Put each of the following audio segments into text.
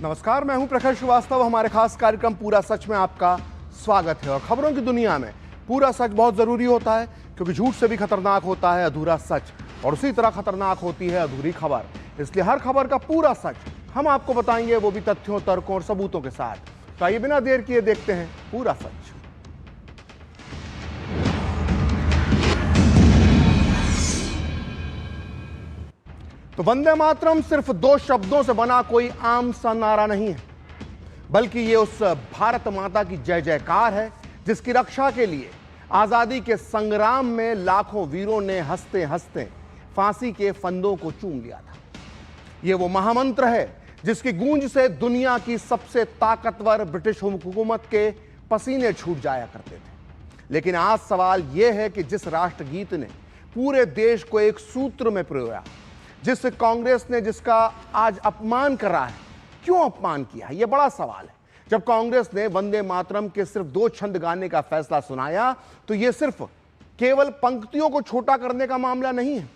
नमस्कार, मैं हूं प्रखर श्रीवास्तव। हमारे खास कार्यक्रम पूरा सच में आपका स्वागत है। और खबरों की दुनिया में पूरा सच बहुत जरूरी होता है, क्योंकि झूठ से भी खतरनाक होता है अधूरा सच, और उसी तरह खतरनाक होती है अधूरी खबर। इसलिए हर खबर का पूरा सच हम आपको बताएंगे, वो भी तथ्यों, तर्कों और सबूतों के साथ। तो आइए बिना देर किए देखते हैं पूरा सच। तो वंदे मातरम सिर्फ दो शब्दों से बना कोई आम सा नारा नहीं है, बल्कि ये उस भारत माता की जय जयकार है जिसकी रक्षा के लिए आजादी के संग्राम में लाखों वीरों ने हंसते हंसते फांसी के फंदों को चूम लिया था। ये वो महामंत्र है जिसकी गूंज से दुनिया की सबसे ताकतवर ब्रिटिश हुकूमत के पसीने छूट जाया करते थे। लेकिन आज सवाल यह है कि जिस राष्ट्रगीत ने पूरे देश को एक सूत्र में पिरोया, जिस कांग्रेस ने जिसका आज अपमान कर रहा है, क्यों अपमान किया है, यह बड़ा सवाल है। जब कांग्रेस ने वंदे मातरम के सिर्फ 2 छंद गाने का फैसला सुनाया, तो यह सिर्फ केवल पंक्तियों को छोटा करने का मामला नहीं है,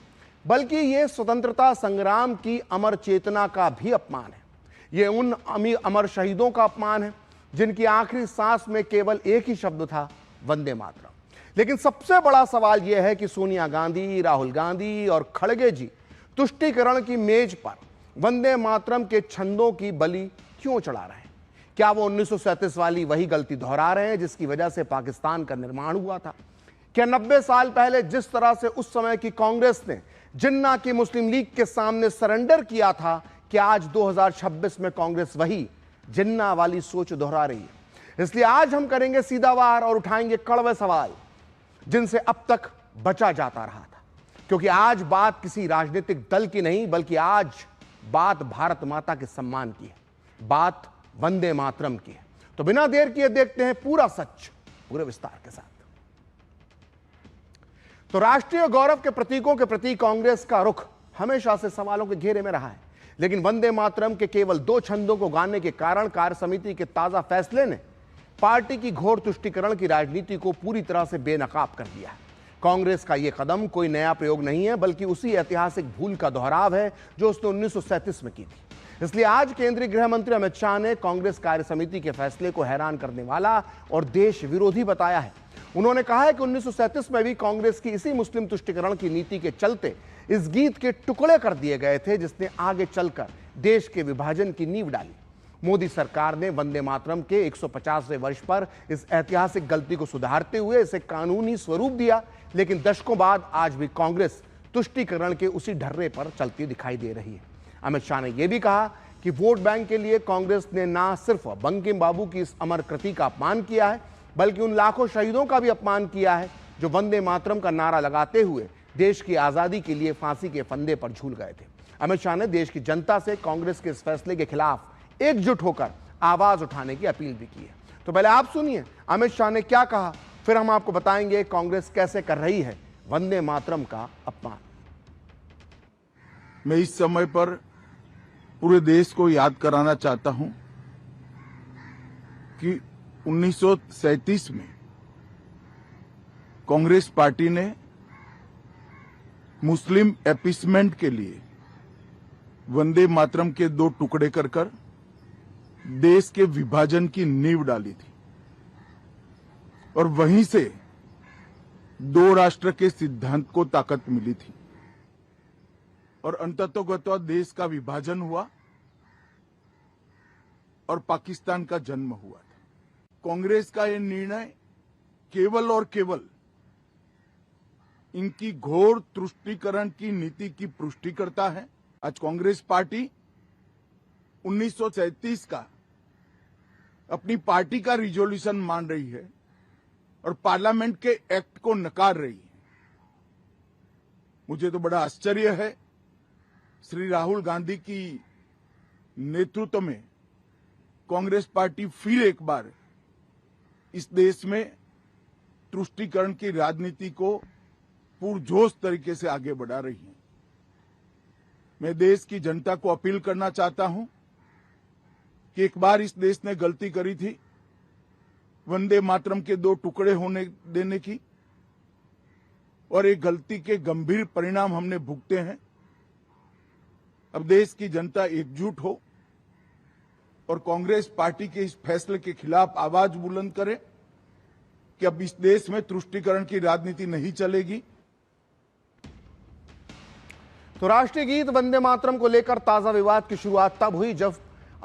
बल्कि यह स्वतंत्रता संग्राम की अमर चेतना का भी अपमान है। यह उन अमर शहीदों का अपमान है जिनकी आखिरी सांस में केवल एक ही शब्द था, वंदे मातरम। लेकिन सबसे बड़ा सवाल यह है कि सोनिया गांधी, राहुल गांधी और खड़गे जी तुष्टीकरण की मेज पर वंदे मातरम के छंदों की बलि क्यों चढ़ा रहे हैं? क्या वो 1937 वाली वही गलती दोहरा रहे हैं जिसकी वजह से पाकिस्तान का निर्माण हुआ था? क्या 90 साल पहले जिस तरह से उस समय की कांग्रेस ने जिन्ना की मुस्लिम लीग के सामने सरेंडर किया था, क्या आज 2026 में कांग्रेस वही जिन्ना वाली सोच दोहरा रही है? इसलिए आज हम करेंगे सीधा वार और उठाएंगे कड़वे सवाल जिनसे अब तक बचा जाता रहा था। क्योंकि आज बात किसी राजनीतिक दल की नहीं, बल्कि आज बात भारत माता के सम्मान की है, बात वंदे मातरम की है। तो बिना देर किए देखते हैं पूरा सच पूरे विस्तार के साथ। तो राष्ट्रीय गौरव के प्रतीकों के प्रति कांग्रेस का रुख हमेशा से सवालों के घेरे में रहा है। लेकिन वंदे मातरम के केवल 2 छंदों को गाने के कारण कार्य समिति के ताजा फैसले ने पार्टी की घोर तुष्टीकरण की राजनीति को पूरी तरह से बेनकाब कर दिया है। कांग्रेस का यह कदम कोई नया प्रयोग नहीं है, बल्कि उसी ऐतिहासिक भूल का दोहराव है जो उसने 1937 में की थी। इसलिए आज केंद्रीय गृह मंत्री अमित शाह ने कांग्रेस कार्य समिति के फैसले को हैरान करने वाला और देश विरोधी बताया है। उन्होंने कहा है कि 1937 में भी कांग्रेस की इसी मुस्लिम तुष्टीकरण की नीति के चलते इस गीत के टुकड़े कर दिए गए थे, जिसने आगे चलकर देश के विभाजन की नींव डाली। मोदी सरकार ने वंदे मातरम के 150वें वर्ष पर इस ऐतिहासिक गलती को सुधारते हुए इसे कानूनी स्वरूप दिया। लेकिन दशकों बाद आज भी कांग्रेस तुष्टीकरण के उसी ढर्रे पर चलती दिखाई दे रही है। अमित शाह ने यह भी कहा कि वोट बैंक के लिए कांग्रेस ने ना सिर्फ बंकिम बाबू की इस अमर कृति का अपमान किया है, बल्कि उन लाखों शहीदों का भी अपमान किया है जो वंदे मातरम का नारा लगाते हुए देश की आजादी के लिए फांसी के फंदे पर झूल गए थे। अमित शाह ने देश की जनता से कांग्रेस के इस फैसले के खिलाफ एकजुट होकर आवाज उठाने की अपील भी की है। तो पहले आप सुनिए अमित शाह ने क्या कहा, फिर हम आपको बताएंगे कांग्रेस कैसे कर रही है वंदे मातरम का अपमान। मैं इस समय पर पूरे देश को याद कराना चाहता हूं कि 1937 में कांग्रेस पार्टी ने मुस्लिम अपीसमेंट के लिए वंदे मातरम के 2 टुकड़े कर देश के विभाजन की नींव डाली थी, और वहीं से 2 राष्ट्र के सिद्धांत को ताकत मिली थी, और अंततोगत्वा देश का विभाजन हुआ और पाकिस्तान का जन्म हुआ था। कांग्रेस का यह निर्णय केवल और केवल इनकी घोर तुष्टीकरण की नीति की पुष्टि करता है। आज कांग्रेस पार्टी 1937 का अपनी पार्टी का रिजोल्यूशन मान रही है और पार्लियामेंट के एक्ट को नकार रही है। मुझे तो बड़ा आश्चर्य है, श्री राहुल गांधी की नेतृत्व में कांग्रेस पार्टी फिर एक बार इस देश में तुष्टीकरण की राजनीति को पुरजोश तरीके से आगे बढ़ा रही है। मैं देश की जनता को अपील करना चाहता हूं कि एक बार इस देश ने गलती करी थी वंदे मातरम के 2 टुकड़े होने देने की, और एक गलती के गंभीर परिणाम हमने भुगते हैं। अब देश की जनता एकजुट हो और कांग्रेस पार्टी के इस फैसले के खिलाफ आवाज बुलंद करें कि अब इस देश में तुष्टीकरण की राजनीति नहीं चलेगी। तो राष्ट्रीय गीत वंदे मातरम को लेकर ताजा विवाद की शुरुआत तब हुई जब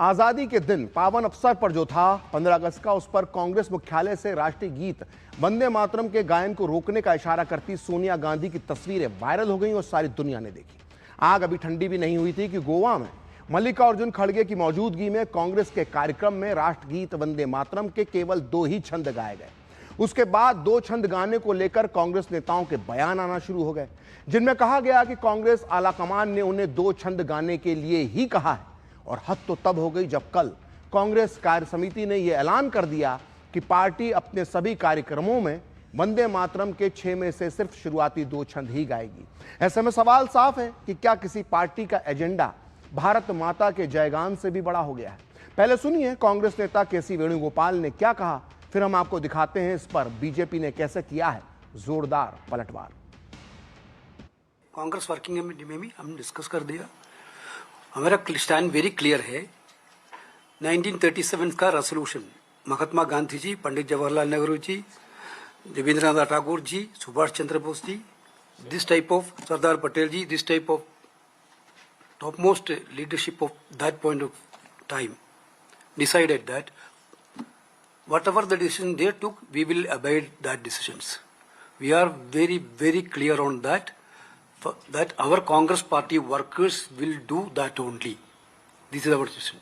आजादी के दिन पावन अवसर पर जो था 15 अगस्त का, उस पर कांग्रेस मुख्यालय से राष्ट्रीय गीत वंदे मातरम के गायन को रोकने का इशारा करती सोनिया गांधी की तस्वीरें वायरल हो गई और सारी दुनिया ने देखी। आग अभी ठंडी भी नहीं हुई थी कि गोवा में मल्लिकार्जुन खड़गे की मौजूदगी में कांग्रेस के कार्यक्रम में राष्ट्रगीत वंदे मातरम के केवल 2 ही छंद गाए गए। उसके बाद 2 छंद गाने को लेकर कांग्रेस नेताओं के बयान आना शुरू हो गए, जिनमें कहा गया कि कांग्रेस आलाकमान ने उन्हें 2 छंद गाने के लिए ही कहा है। और हद तो तब हो गई जब कल कांग्रेस कार्य समिति ने यह ऐलान कर दिया कि पार्टी अपने सभी कार्यक्रमों में वंदे मातरम के 6 में से सिर्फ शुरुआती 2 छंद ही गाएगी। ऐसे में सवाल साफ है कि क्या किसी पार्टी का एजेंडा भारत माता के जयगान से भी बड़ा हो गया है। पहले सुनिए कांग्रेस नेता केसी वेणुगोपाल ने क्या कहा, फिर हम आपको दिखाते हैं इस पर बीजेपी ने कैसे किया है जोरदार पलटवार। कांग्रेस वर्किंग कमेटी में भी हमने डिस्कस कर दिया। हमारा स्टैंड वेरी क्लियर है। 1937 का resolution Mahatma Gandhi ji, Pandit Jawaharlal Nehru ji, Rabindranath Tagore ji, Subhash Chandra Bose ji, this type of Sardar Patel ji, this type of topmost leadership of that point of time decided that whatever the decision they took, we will obey that decisions. We are very, very clear on that, that our Congress party workers will do that only. This is our decision.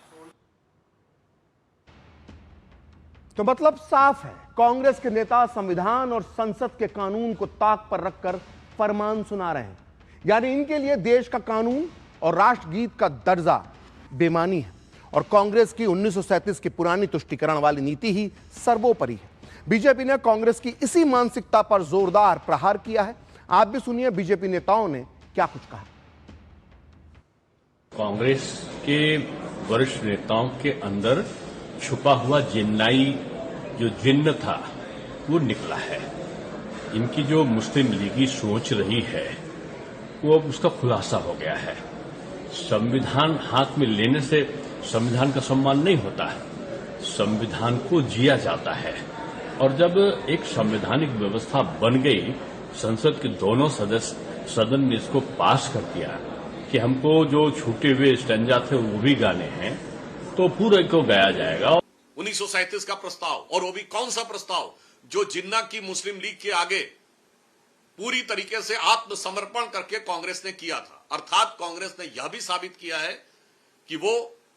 तो मतलब साफ है, कांग्रेस के नेता संविधान और संसद के कानून को ताक पर रखकर फरमान सुना रहे हैं। यानी इनके लिए देश का कानून और राष्ट्रगीत का दर्जा बेमानी है और कांग्रेस की 1937 की पुरानी तुष्टीकरण वाली नीति ही सर्वोपरि है। बीजेपी ने कांग्रेस की इसी मानसिकता पर जोरदार प्रहार किया है। आप भी सुनिए बीजेपी नेताओं ने क्या कुछ कहा। कांग्रेस के वरिष्ठ नेताओं के अंदर छुपा हुआ जिन्नाई जो जिन्न था वो निकला है। इनकी जो मुस्लिम लीगी सोच रही है वो अब उसका खुलासा हो गया है। संविधान हाथ में लेने से संविधान का सम्मान नहीं होता है, संविधान को जिया जाता है। और जब एक संवैधानिक व्यवस्था बन गई, संसद के दोनों सदन ने इसको पास कर दिया कि हमको जो छूटे हुए स्टैंजा थे वो भी गाने हैं, तो पूरे को गाया जाएगा। 1937 का प्रस्ताव, और वो भी कौन सा प्रस्ताव जो जिन्ना की मुस्लिम लीग के आगे पूरी तरीके से आत्मसमर्पण करके कांग्रेस ने किया था। अर्थात कांग्रेस ने यह भी साबित किया है कि वो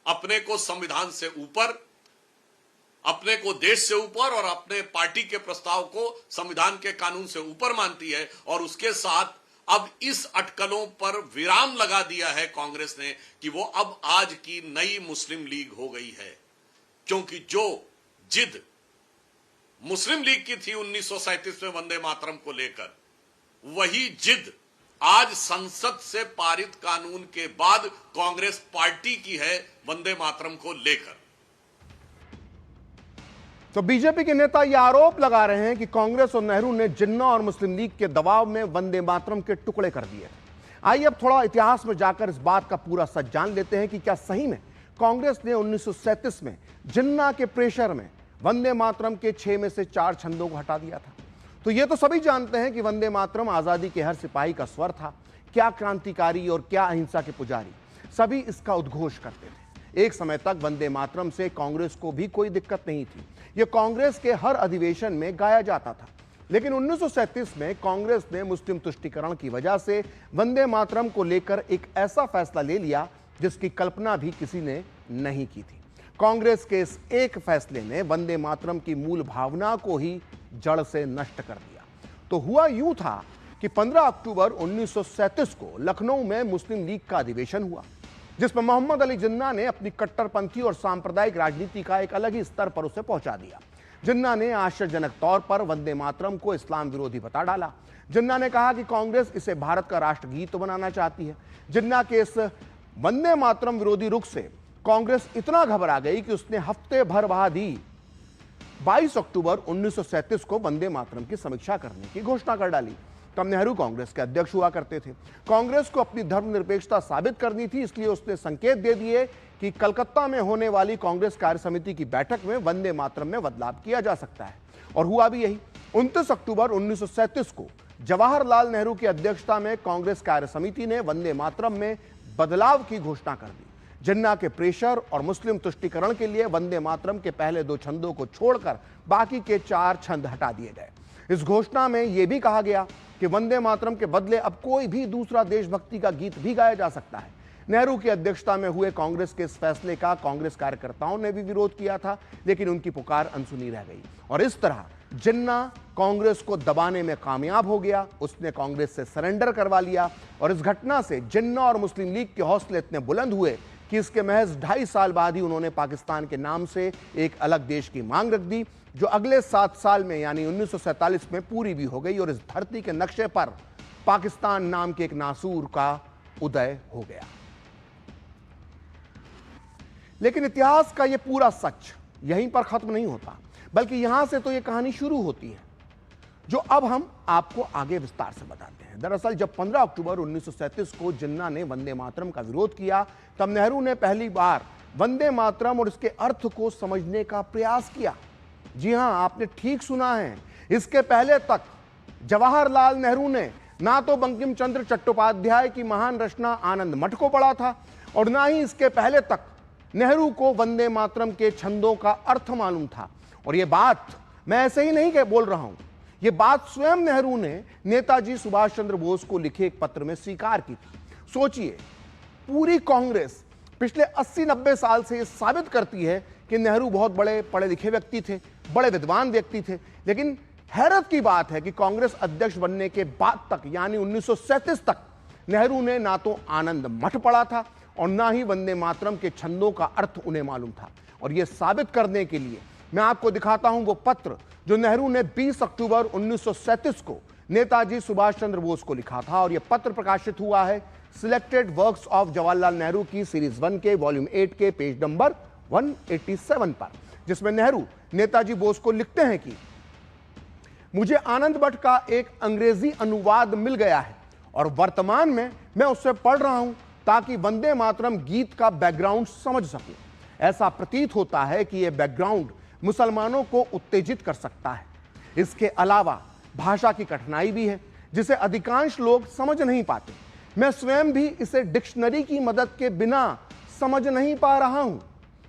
अपने को संविधान से ऊपर, अपने को देश से ऊपर और अपने पार्टी के प्रस्ताव को संविधान के कानून से ऊपर मानती है। और उसके साथ अब इस अटकलों पर विराम लगा दिया है कांग्रेस ने कि वो अब आज की नई मुस्लिम लीग हो गई है, क्योंकि जो जिद मुस्लिम लीग की थी 1937 में वंदे मातरम को लेकर, वही जिद आज संसद से पारित कानून के बाद कांग्रेस पार्टी की है वंदे मातरम को लेकर। तो बीजेपी के नेता यह आरोप लगा रहे हैं कि कांग्रेस और नेहरू ने जिन्ना और मुस्लिम लीग के दबाव में वंदे मातरम के टुकड़े कर दिए। आइए अब थोड़ा इतिहास में जाकर इस बात का पूरा सच जान लेते हैं कि क्या सही में कांग्रेस ने 1937 में जिन्ना के प्रेशर में वंदे मातरम के 6 में से 4 छंदों को हटा दिया था। तो ये तो सभी जानते हैं कि वंदे मातरम आजादी के हर सिपाही का स्वर था। क्या क्रांतिकारी और क्या अहिंसा के पुजारी, सभी इसका उद्घोष करते थे। एक समय तक वंदे मातरम से कांग्रेस को भी कोई दिक्कत नहीं थी, यह कांग्रेस के हर अधिवेशन में गाया जाता था। लेकिन 1937 में कांग्रेस ने मुस्लिम तुष्टीकरण की वजह से वंदे मातरम को लेकर एक ऐसा फैसला ले लिया जिसकी कल्पना भी किसी ने नहीं की थी। कांग्रेस के इस एक फैसले ने वंदे मातरम की मूल भावना को ही जड़ से नष्ट कर दिया। तो हुआ यूं था कि 15 अक्टूबर 1937 को लखनऊ में मुस्लिम लीग का अधिवेशन हुआ, जिसमें मोहम्मद अली जिन्ना ने अपनी कट्टरपंथी और सांप्रदायिक राजनीति का एक अलग ही स्तर पर उसे पहुंचा दिया। जिन्ना ने आश्चर्यजनक तौर पर वंदे मातरम को इस्लाम विरोधी बता डाला। जिन्ना ने कहा कि कांग्रेस इसे भारत का राष्ट्रगीत बनाना चाहती है। जिन्ना के इस वंदे मातरम विरोधी रुख से कांग्रेस इतना घबरा गई कि उसने हफ्ते भर बाद ही 22 अक्टूबर 1937 को वंदे मातरम की समीक्षा करने की घोषणा कर डाली। तब नेहरू कांग्रेस के अध्यक्ष हुआ करते थे। कांग्रेस को अपनी धर्मनिरपेक्षता साबित करनी थी, इसलिए उसने संकेत दे दिए कि कलकत्ता में होने वाली कांग्रेस कार्य समिति की बैठक में वंदे मातरम में बदलाव किया जा सकता है। और हुआ भी यही। 29 अक्टूबर 1937 को जवाहरलाल नेहरू की अध्यक्षता में कांग्रेस कार्य समिति ने वंदे मातरम में बदलाव की घोषणा कर दी। जिन्ना के प्रेशर और मुस्लिम तुष्टीकरण के लिए वंदे मातरम के पहले 2 छंदों को छोड़कर बाकी के 4 छंद हटा दिए गए। इस घोषणा में यह भी कहा गया कि वंदे मातरम के बदले अब कोई भी दूसरा देशभक्ति का गीत भी गाया जा सकता है। नेहरू की अध्यक्षता में हुए कांग्रेस के इस फैसले का कांग्रेस कार्यकर्ताओं ने भी विरोध किया था, लेकिन उनकी पुकार अनसुनी रह गई और इस तरह जिन्ना कांग्रेस को दबाने में कामयाब हो गया। उसने कांग्रेस से सरेंडर करवा लिया और इस घटना से जिन्ना और मुस्लिम लीग के हौसले इतने बुलंद हुए कि इसके महज 2.5 साल बाद ही उन्होंने पाकिस्तान के नाम से एक अलग देश की मांग रख दी, जो अगले 7 साल में यानी 1947 में पूरी भी हो गई और इस धरती के नक्शे पर पाकिस्तान नाम के एक नासूर का उदय हो गया। लेकिन इतिहास का यह पूरा सच यहीं पर खत्म नहीं होता, बल्कि यहां से तो यह कहानी शुरू होती है, जो अब हम आपको आगे विस्तार से बताते हैं। दरअसल जब 15 अक्टूबर 1937 को जिन्ना ने वंदे मातरम का विरोध किया, तब नेहरू ने पहली बार वंदे मातरम और इसके अर्थ को समझने का प्रयास किया। जी हां, आपने ठीक सुना है। इसके पहले तक जवाहरलाल नेहरू ने ना तो बंकिम चंद्र चट्टोपाध्याय की महान रचना आनंद मठ को पढ़ा था और ना ही इसके पहले तक नेहरू को वंदे मातरम के छंदों का अर्थ मालूम था। और यह बात मैं ऐसे ही नहीं बोल रहा हूं, यह बात स्वयं नेहरू ने नेताजी सुभाष चंद्र बोस को लिखे एक पत्र में स्वीकार की थी। सोचिए, पूरी कांग्रेस पिछले 80-90 साल से यह साबित करती है कि नेहरू बहुत बड़े पढ़े लिखे व्यक्ति थे, बड़े विद्वान व्यक्ति थे, लेकिन हैरत की बात है कि कांग्रेस अध्यक्ष बनने के बाद तक यानी 1937 तक नेहरू ने ना तो आनंद मठ पढ़ा था और ना ही वंदे मातरम के छंदों का अर्थ उन्हें मालूम था। और यह साबित करने के लिए मैं आपको दिखाता हूं वो पत्र जो नेहरू ने 20 अक्टूबर 1937 को नेताजी सुभाष चंद्र बोस को लिखा था। और यह पत्र प्रकाशित हुआ है selected works of Jawaharlal Nehru की सीरीज 1 के वॉल्यूम 8 के पेज नंबर 187 पर, जिसमें नेहरू नेताजी बोस को लिखते हैं कि मुझे आनंद मठ का एक अंग्रेजी अनुवाद मिल गया है और वर्तमान में मैं उससे पढ़ रहा हूं ताकि वंदे मातरम गीत का बैकग्राउंड समझ सकूं। ऐसा प्रतीत होता है कि यह बैकग्राउंड मुसलमानों को उत्तेजित कर सकता है। इसके अलावा भाषा की कठिनाई भी है जिसे अधिकांश लोग समझ नहीं पाते। मैं स्वयं भी इसे डिक्शनरी की मदद के बिना समझ नहीं पा रहा हूं।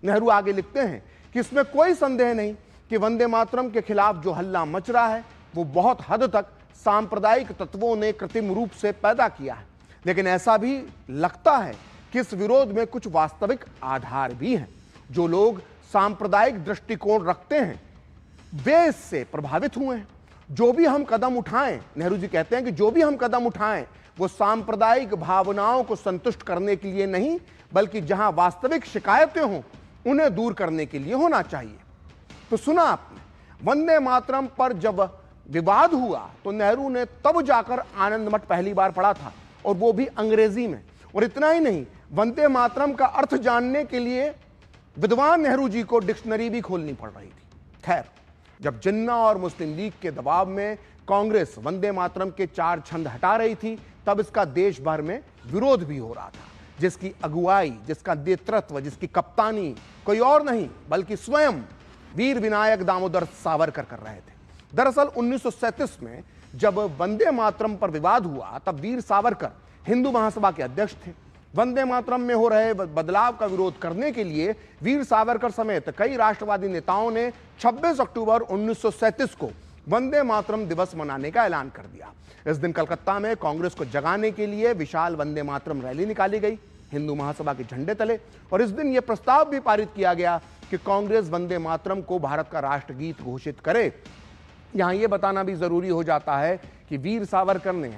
नेहरू आगे लिखते हैं कि इसमें कोई संदेह नहीं कि वंदे मातरम के खिलाफ जो हल्ला मच रहा है वो बहुत हद तक सांप्रदायिक तत्वों ने कृत्रिम रूप से पैदा किया है, लेकिन ऐसा भी लगता है कि इस विरोध में कुछ वास्तविक आधार भी हैं। जो लोग सांप्रदायिक दृष्टिकोण रखते हैं वे इससे प्रभावित हुए हैं। जो भी हम कदम उठाएं, नेहरू जी कहते हैं कि जो भी हम कदम उठाएं वो सांप्रदायिक भावनाओं को संतुष्ट करने के लिए नहीं, बल्कि जहां वास्तविक शिकायतें हों उन्हें दूर करने के लिए होना चाहिए। तो सुना आपने, वंदे मातरम पर जब विवाद हुआ तो नेहरू ने तब जाकर आनंद मठ पहली बार पढ़ा था और वो भी अंग्रेजी में। और इतना ही नहीं, वंदे मातरम का अर्थ जानने के लिए विद्वान नेहरू जी को डिक्शनरी भी खोलनी पड़ रही थी। खैर, जब जिन्ना और मुस्लिम लीग के दबाव में कांग्रेस वंदे मातरम के 4 छंद हटा रही थी, तब इसका देश भर में विरोध भी हो रहा था, जिसकी अगुवाई, जिसका नेतृत्व, जिसकी कप्तानी कोई और नहीं बल्कि स्वयं वीर विनायक दामोदर सावरकर कर रहे थे। दरअसल 1937 में जब वंदे मातरम पर विवाद हुआ तब वीर सावरकर हिंदू महासभा के अध्यक्ष थे। वंदे मातरम में हो रहे बदलाव का विरोध करने के लिए वीर सावरकर समेत कई राष्ट्रवादी नेताओं ने 26 अक्टूबर 1937 को वंदे मातरम दिवस मनाने का ऐलान कर दिया। इस दिन कलकत्ता में कांग्रेस को जगाने के लिए विशाल वंदे मातरम रैली निकाली गई हिंदू महासभा के झंडे तले। और इस दिन यह प्रस्ताव भी पारित किया गया कि कांग्रेस वंदे मातरम को भारत का राष्ट्रगीत घोषित करे। यहां यह बताना भी जरूरी हो जाता है कि वीर सावरकर ने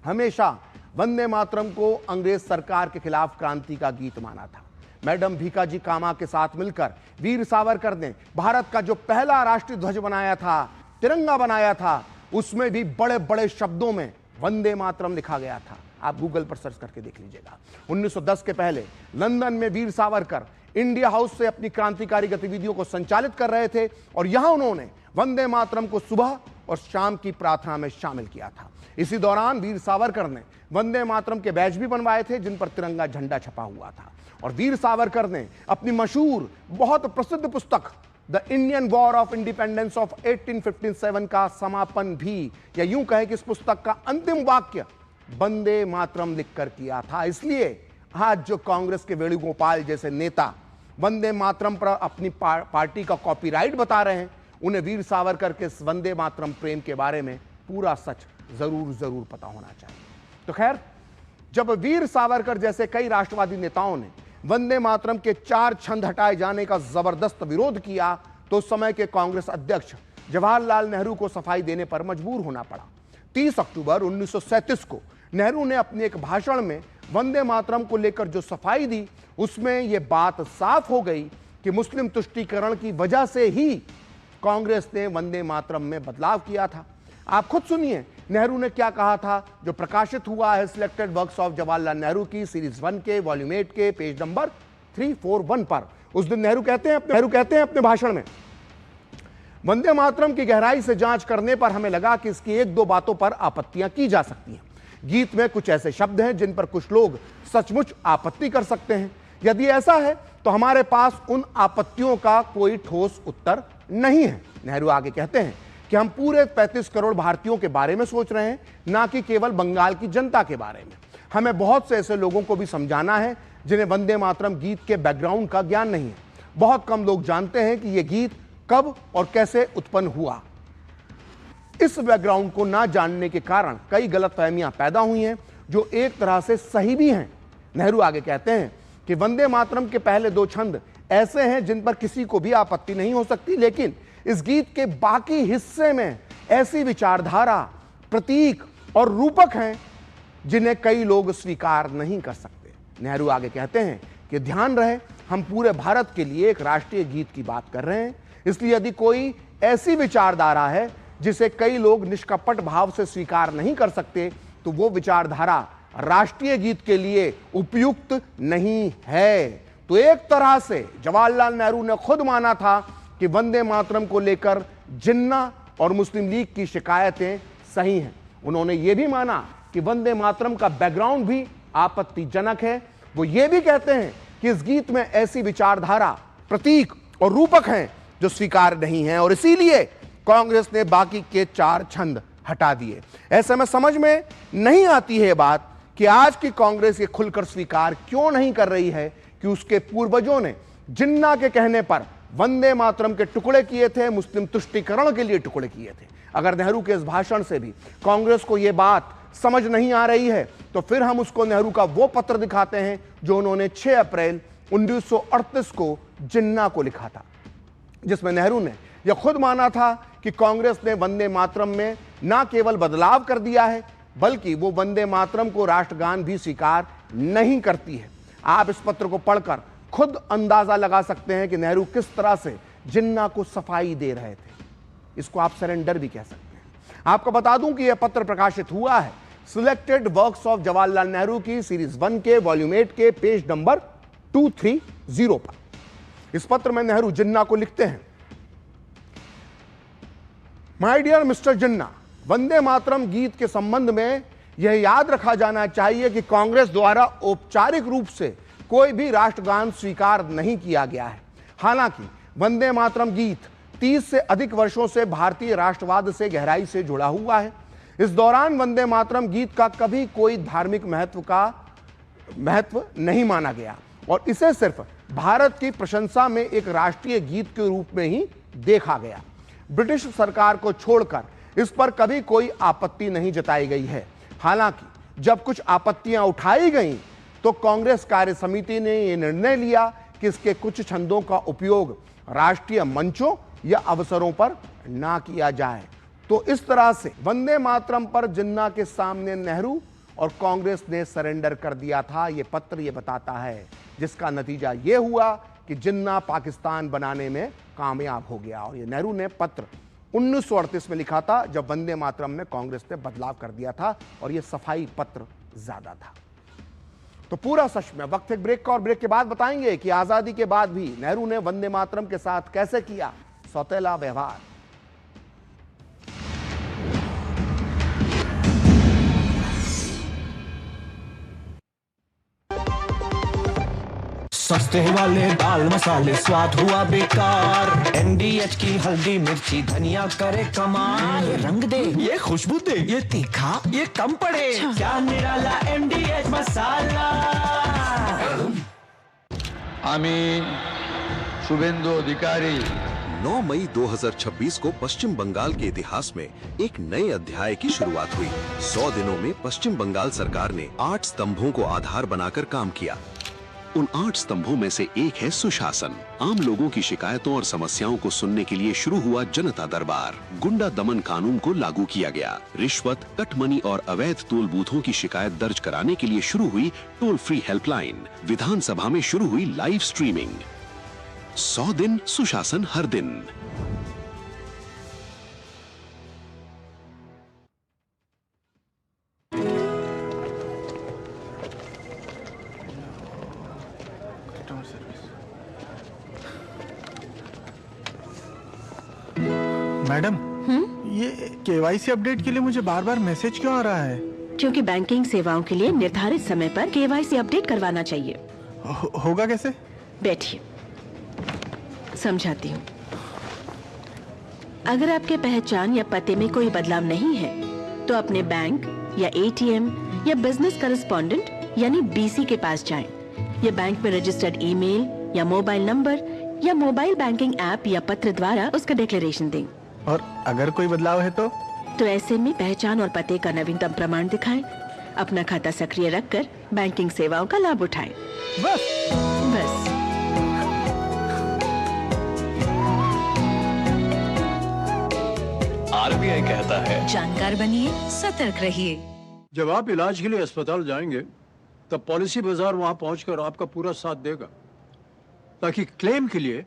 हमेशा वंदे मातरम को अंग्रेज सरकार के खिलाफ क्रांति का गीत माना था। मैडम भीकाजी कामा के साथ मिलकर वीर सावरकर ने भारत का जो पहला राष्ट्रीय ध्वज बनाया था, तिरंगा बनाया था, उसमें भी बड़े बड़े शब्दों में वंदे मातरम लिखा गया था। आप गूगल पर सर्च करके देख लीजिएगा। 1910 के पहले लंदन में वीर सावरकर इंडिया हाउस से अपनी क्रांतिकारी गतिविधियों को संचालित कर रहे थे और यहां उन्होंने वंदे मातरम को सुबह और शाम की प्रार्थना में शामिल किया था। इसी दौरान वीर सावरकर ने वंदे मातरम के बैज भी बनवाए थे जिन पर तिरंगा झंडा छपा हुआ था। और वीर सावरकर ने अपनी मशहूर बहुत प्रसिद्ध पुस्तक the Indian war of independence of 1857 का समापन भी, या यूं कहे कि इस पुस्तक का अंतिम वाक्य वंदे मातरम लिखकर किया था। इसलिए आज जो कांग्रेस के वेणुगोपाल जैसे नेता वंदे मातरम पर अपनी पार्टी का कॉपीराइट बता रहे हैं, उन्हें वीर सावरकर के वंदे मातरम प्रेम के बारे में पूरा सच जरूर पता होना चाहिए। तो खैर, जब वीर सावरकर जैसे कई राष्ट्रवादी नेताओं ने वंदे मातरम के 4 छंद हटाए जाने का जबरदस्त विरोध किया तो उस समय के कांग्रेस अध्यक्ष जवाहरलाल नेहरू को सफाई देने पर मजबूर होना पड़ा। 30 अक्टूबर 1937 को नेहरू ने अपने एक भाषण में वंदे मातरम को लेकर जो सफाई दी, उसमें यह बात साफ हो गई कि मुस्लिम तुष्टीकरण की वजह से ही कांग्रेस ने वंदे मातरम में बदलाव किया था। आप खुद सुनिए नेहरू ने क्या कहा था, जो प्रकाशित हुआ है selected works of Jawaharlal Nehru की सीरीज 1 के वॉल्यूम 8 के पेज नंबर 341 पर। उस दिन नेहरू कहते हैं अपने भाषण में, वंदे मातरम की गहराई से जांच करने पर हमें लगा कि इसकी 1-2 बातों पर आपत्तियां की जा सकती हैं। गीत में कुछ ऐसे शब्द हैं जिन पर कुछ लोग सचमुच आपत्ति कर सकते हैं। यदि ऐसा है तो हमारे पास उन आपत्तियों का कोई ठोस उत्तर नहीं है। नेहरू आगे कहते हैं कि हम पूरे 35 करोड़ भारतीयों के बारे में सोच रहे हैं, ना कि केवल बंगाल की जनता के बारे में। हमें बहुत से ऐसे लोगों को भी समझाना है जिन्हें वंदे मातरम गीत के बैकग्राउंड का ज्ञान नहीं है। बहुत कम लोग जानते हैं कि यह गीत कब और कैसे उत्पन्न हुआ। इस बैकग्राउंड को ना जानने के कारण कई गलतफहमियां पैदा हुई हैं जो एक तरह से सही भी हैं। नेहरू आगे कहते हैं कि वंदे मातरम के पहले 2 छंद ऐसे हैं जिन पर किसी को भी आपत्ति नहीं हो सकती, लेकिन इस गीत के बाकी हिस्से में ऐसी विचारधारा, प्रतीक और रूपक हैं जिन्हें कई लोग स्वीकार नहीं कर सकते। नेहरू आगे कहते हैं कि ध्यान रहे, हम पूरे भारत के लिए एक राष्ट्रीय गीत की बात कर रहे हैं, इसलिए यदि कोई ऐसी विचारधारा है जिसे कई लोग निष्कपट भाव से स्वीकार नहीं कर सकते तो वो विचारधारा राष्ट्रीय गीत के लिए उपयुक्त नहीं है। तो एक तरह से जवाहरलाल नेहरू ने खुद माना था कि वंदे मातरम को लेकर जिन्ना और मुस्लिम लीग की शिकायतें सही हैं। उन्होंने यह भी माना कि वंदे मातरम का बैकग्राउंड भी आपत्तिजनक है। वो ये भी कहते हैं कि इस गीत में ऐसी विचारधारा, प्रतीक और रूपक हैं जो स्वीकार नहीं हैं और इसीलिए कांग्रेस ने बाकी के 4 छंद हटा दिए। ऐसे में समझ में नहीं आती है बात कि आज की कांग्रेस ये खुलकर स्वीकार क्यों नहीं कर रही है कि उसके पूर्वजों ने जिन्ना के कहने पर वंदे मातरम के टुकड़े किए थे, मुस्लिम तुष्टीकरण के लिए टुकड़े किए थे। अगर नेहरू के इस भाषण से भी कांग्रेस को यह बात समझ नहीं आ रही है तो फिर हम उसको नेहरू का वो पत्र दिखाते हैं जो उन्होंने 6 अप्रैल 1938 को जिन्ना को लिखा था, जिसमें नेहरू ने यह खुद माना था कि कांग्रेस ने वंदे मातरम में ना केवल बदलाव कर दिया है बल्कि वो वंदे मातरम को राष्ट्रगान भी स्वीकार नहीं करती है। आप इस पत्र को पढ़कर खुद अंदाजा लगा सकते हैं कि नेहरू किस तरह से जिन्ना को सफाई दे रहे थे। इसको आप सरेंडर भी कह सकते हैं। आपको बता दूं कि यह पत्र प्रकाशित हुआ है selected works of Jawaharlal Nehru की सीरीज 1 के वॉल्यूम 8 के पेज नंबर 230 पर। इस पत्र में नेहरू जिन्ना को लिखते हैं, माय डियर मिस्टर जिन्ना, वंदे मातरम गीत के संबंध में यह याद रखा जाना चाहिए कि कांग्रेस द्वारा औपचारिक रूप से कोई भी राष्ट्रगान स्वीकार नहीं किया गया है। हालांकि वंदे मातरम गीत 30 से अधिक वर्षों से भारतीय राष्ट्रवाद से गहराई से जुड़ा हुआ है। इस दौरान वंदे मातरम गीत का कभी कोई धार्मिक महत्व नहीं माना गया और इसे सिर्फ भारत की प्रशंसा में एक राष्ट्रीय गीत के रूप में ही देखा गया। ब्रिटिश सरकार को छोड़कर इस पर कभी कोई आपत्ति नहीं जताई गई है। हालांकि जब कुछ आपत्तियां उठाई गईं तो कांग्रेस कार्य समिति ने यह निर्णय लिया कि इसके कुछ छंदों का उपयोग राष्ट्रीय मंचों या अवसरों पर ना किया जाए। तो इस तरह से वंदे मातरम पर जिन्ना के सामने नेहरू और कांग्रेस ने सरेंडर कर दिया था। यह पत्र यह बताता है, जिसका नतीजा यह हुआ कि जिन्ना पाकिस्तान बनाने में कामयाब हो गया। और ये नेहरू ने पत्र 1938 में लिखा था जब वंदे मातरम में कांग्रेस ने बदलाव कर दिया था और यह सफाई पत्र ज्यादा था। तो पूरा सच में वक्त एक ब्रेक का, और ब्रेक के बाद बताएंगे कि आजादी के बाद भी नेहरू ने वंदे मातरम के साथ कैसे किया सौतेला व्यवहार। सस्ते वाले दाल मसाले स्वाद हुआ बेकार, NDH की हल्दी मिर्ची धनिया करे कमाल, ये रंग दे ये खुशबू दे ये तीखा ये कम पड़े, क्या निराला NDH मसाला। आमी शुभेंदु अधिकारी। 9 मई 2026 को पश्चिम बंगाल के इतिहास में एक नए अध्याय की शुरुआत हुई। 100 दिनों में पश्चिम बंगाल सरकार ने 8 स्तंभों को आधार बनाकर काम किया। उन 8 स्तंभों में से एक है सुशासन। आम लोगों की शिकायतों और समस्याओं को सुनने के लिए शुरू हुआ जनता दरबार। गुंडा दमन कानून को लागू किया गया। रिश्वत, कटमनी और अवैध टोल बूथों की शिकायत दर्ज कराने के लिए शुरू हुई टोल फ्री हेल्पलाइन। विधानसभा में शुरू हुई लाइव स्ट्रीमिंग। 100 दिन सुशासन हर दिन। मैडम, ये KYC अपडेट के लिए मुझे बार बार मैसेज क्यों आ रहा है? क्योंकि बैंकिंग सेवाओं के लिए निर्धारित समय पर KYC अपडेट करवाना चाहिए। होगा कैसे? बैठिए, समझाती हूँ। अगर आपके पहचान या पते में कोई बदलाव नहीं है तो अपने बैंक या ATM या बिजनेस करेस्पॉन्डेंट यानी BC के पास जाएं, या बैंक में रजिस्टर्ड ईमेल या मोबाइल नंबर या मोबाइल बैंकिंग ऐप या पत्र द्वारा उसका डिक्लेरेशन दें। और अगर कोई बदलाव है तो ऐसे में पहचान और पते का नवीनतम प्रमाण दिखाएं। अपना खाता सक्रिय रखकर बैंकिंग सेवाओं का लाभ उठाएं। बस। RBI कहता है जानकार बनिए, सतर्क रहिए। जब आप इलाज के लिए अस्पताल जाएंगे तब पॉलिसी बाजार वहां पहुंचकर आपका पूरा साथ देगा, ताकि क्लेम के लिए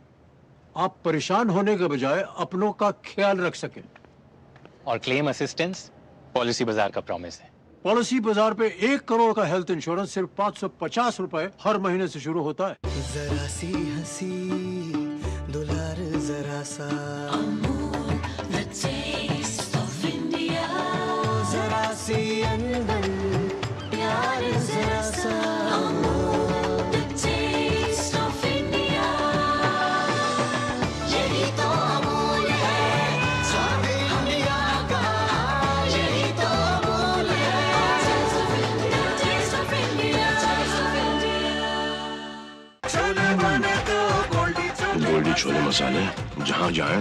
आप परेशान होने के बजाय अपनों का ख्याल रख सकें। और क्लेम असिस्टेंस पॉलिसी बाजार का प्रॉमिस है। पॉलिसी बाजार पे 1 करोड़ का हेल्थ इंश्योरेंस सिर्फ 550 रुपए हर महीने से शुरू होता है। जरा सी हंसी दुलार जरा सा, जरा सी अंदर प्यार जरा सा, गोल्डी छोले मसाले, जहाँ जाए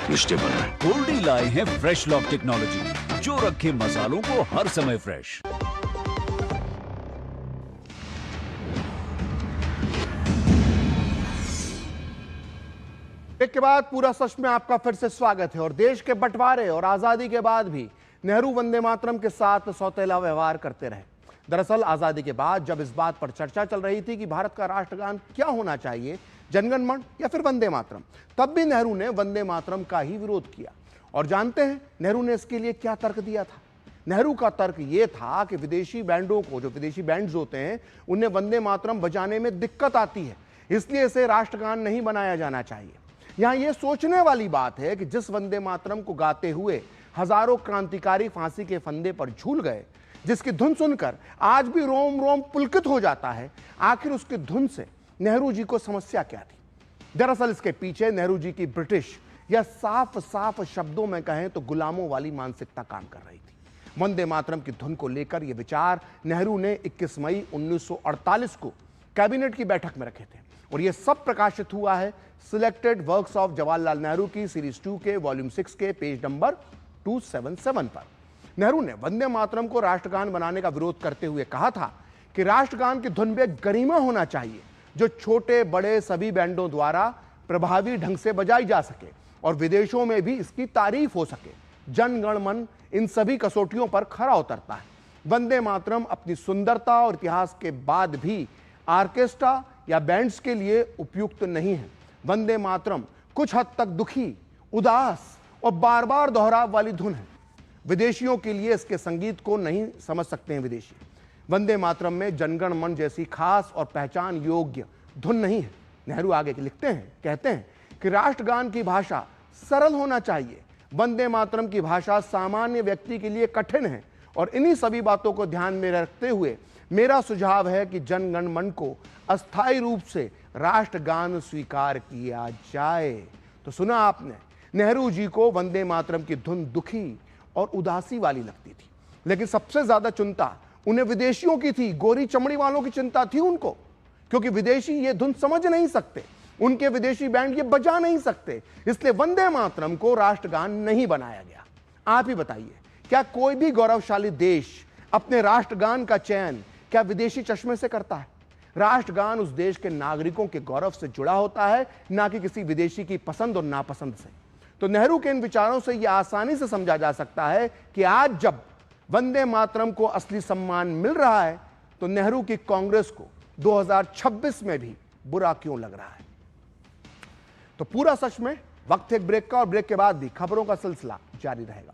रिश्ते बनाए। गोल्डी लाए हैं फ्रेश लॉक टेक्नोलॉजी, जो रखे मसालों को हर समय फ्रेश। ब्रेक के बाद पूरा सच में आपका फिर से स्वागत है। और देश के बंटवारे और आजादी के बाद भी नेहरू वंदे मातरम के साथ सौतेला व्यवहार करते रहे। दरअसल आजादी के बाद जब इस बात पर चर्चा चल रही थी कि भारत का राष्ट्रगान क्या होना चाहिए, जनगण मन या फिर वंदे मातरम, तब भी नेहरू ने वंदे मातरम का ही विरोध किया। और जानते हैं नेहरू ने इसके लिए क्या तर्क दिया था? नेहरू का तर्क यह था कि विदेशी बैंडों को, जो विदेशी बैंड्स होते हैं, उन्हें वंदे मातरम बजाने में दिक्कत आती है, इसलिए इसे राष्ट्रगान नहीं बनाया जाना चाहिए। यहां यह सोचने वाली बात है कि जिस वंदे मातरम को गाते हुए हजारों क्रांतिकारी फांसी के फंदे पर झूल गए, जिसकी धुन सुनकर आज भी रोम रोम पुलकित हो जाता है, आखिर उसकी धुन से नेहरू जी को समस्या क्या थी? दरअसल इसके पीछे नेहरू जी की ब्रिटिश या साफ साफ शब्दों में कहें तो गुलामों वाली मानसिकता काम कर रही थी। वंदे मातरम की धुन को लेकर यह विचार नेहरू ने 21 मई 1948 को कैबिनेट की बैठक में रखे थे, और यह सब प्रकाशित हुआ है selected works of Jawaharlal Nehru की सीरीज 2 के वॉल्यूम 6 के पेज नंबर 277 पर। नेहरू ने वंदे मातरम को राष्ट्रगान बनाने का विरोध करते हुए कहा था कि राष्ट्रगान की धुन में गरिमा होना चाहिए, जो छोटे बड़े सभी बैंडों द्वारा प्रभावी ढंग से बजाई जा सके और विदेशों में भी इसकी तारीफ हो सके। जन गण मन इन सभी कसौटियों पर खरा उतरता है। वंदे मातरम अपनी सुंदरता और इतिहास के बाद भी ऑर्केस्ट्रा या बैंड्स के लिए उपयुक्त नहीं है। वंदे मातरम कुछ हद तक दुखी, उदास और बार बार दोहराव वाली धुन है। विदेशियों के लिए इसके संगीत को नहीं समझ सकते हैं विदेशी। वंदे मातरम में जनगण मन जैसी खास और पहचान योग्य धुन नहीं है। नेहरू आगे लिखते हैं, कहते हैं कि राष्ट्रगान की भाषा सरल होना चाहिए। वंदे मातरम की भाषा सामान्य व्यक्ति के लिए कठिन है और इन्हीं सभी बातों को ध्यान में रखते हुए मेरा सुझाव है कि जनगण मन को अस्थायी रूप से राष्ट्रगान स्वीकार किया जाए। तो सुना आपने, नेहरू जी को वंदे मातरम की धुन दुखी और उदासी वाली लगती थी, लेकिन सबसे ज्यादा चिंता उन्हें विदेशियों की थी, गोरी चमड़ी वालों की चिंता थी उनको, क्योंकि विदेशी ये धुन समझ नहीं सकते, उनके विदेशी बैंड ये बजा नहीं सकते, इसलिए वंदे मातरम को राष्ट्रगान नहीं बनाया गया। आप ही बताइए, क्या कोई भी गौरवशाली देश अपने राष्ट्रगान का चयन क्या विदेशी चश्मे से करता है? राष्ट्रगान उस देश के नागरिकों के गौरव से जुड़ा होता है, ना कि किसी विदेशी की पसंद और नापसंद से। तो नेहरू के इन विचारों से यह आसानी से समझा जा सकता है कि आज जब वंदे मातरम को असली सम्मान मिल रहा है तो नेहरू की कांग्रेस को 2026 में भी बुरा क्यों लग रहा है। तो पूरा सच में वक्त एक ब्रेक का, और ब्रेक के बाद भी खबरों का सिलसिला जारी रहेगा।